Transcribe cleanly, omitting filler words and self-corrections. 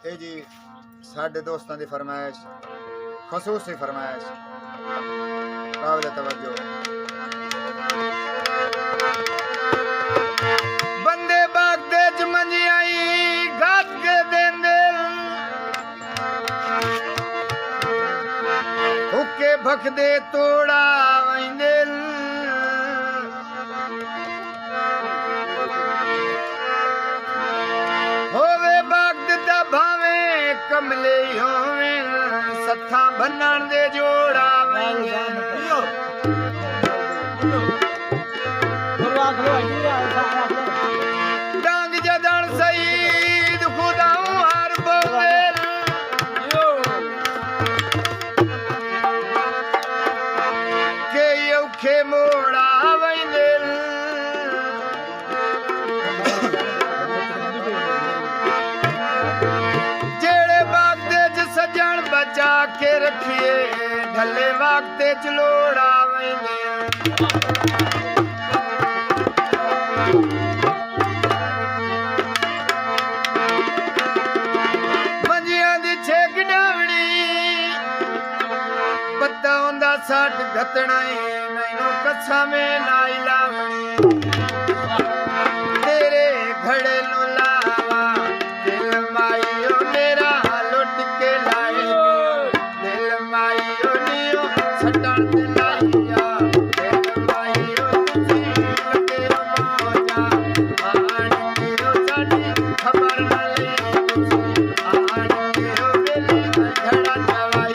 ਇਹ ਜੀ ਸਾਡੇ ਦੋਸਤਾਂ ਦੀ ਫਰਮਾਇਸ਼, ਖਸੂਸੀ ਫਰਮਾਇਸ਼, ਕਾਬਿਲ ਤਵੱਜੋ। ਬੰਦੇ ਬਾਗ ਦੇ ਚ ਮੰਜਿਆਈ ਘਾਤ ਕੇ ਦੇਂਦੇ, ਹੁੱਕੇ ਭਖਦੇ ਤੋੜਾ ਵੈਂਦੇ। ਹੋਵੇ ਬਾਗ ਦਾ ਭਾਵੇਂ ਕਮਲੇ ਹੋਵੇ, ਸੱਥਾਂ ਬੰਨਣ ਦੇ ਜੋੜਾ ਵੈਂਦੇ। ਡਾਂਗ ਜਦਣ ਸਈਦ ਖੁਦਾਉ ਹਰ ਬੋਲੇ, ਕੇ ਔਖੇ ਮੋੜਾ ਵੈਂਦੇ। ਜਿਹੜੇ ਬਾਗ ਦੇ ਚ ਸੱਜਣ ਬਚਾ ਕੇ ਰੱਖੀਏ, ਢੱਲੇ ਵਕਤ ਚ ਲੋੜਾ ਵੈਂਦੇ। ਮੰਜਿਆਂ ਦੀ ਛੇਕ ਡਾਵਣੀ, ਪੱਤਾ ਹੁੰਦਾ ਸੱਟ ਘਤਣਾ, ਮੈਨੂੰ ਕੱਛਾਂ ਮੇ ਨਾਈ ਲਾਵਣੀ। ਤੇਰੇ ਘੜੇ ਨੂੰ ਲਾਵਾ ਦਿਲ ਮਾਈਓ ਮੇਰਾ ਲੁੱਟ ਕੇ ਲਾਏਗੀ, ਦਿਲ ਮਾਈਓ ਨੀਓ ਛੱਡਣ ਤੇ ਲਾਈਆ, ਦਿਲ ਮਾਈਓ ਤੁਸੀਂ ਲੱਗੇ ਮੌਜਾ, ਆਣ ਕੇ ਸਾਡੀ ਖਬਰ ਨਾ ਲਈ ਤੁਸੀਂ, ਆਣ ਕੇ ਵੇਲੇ ਘੜਾ ਚਵਾਈ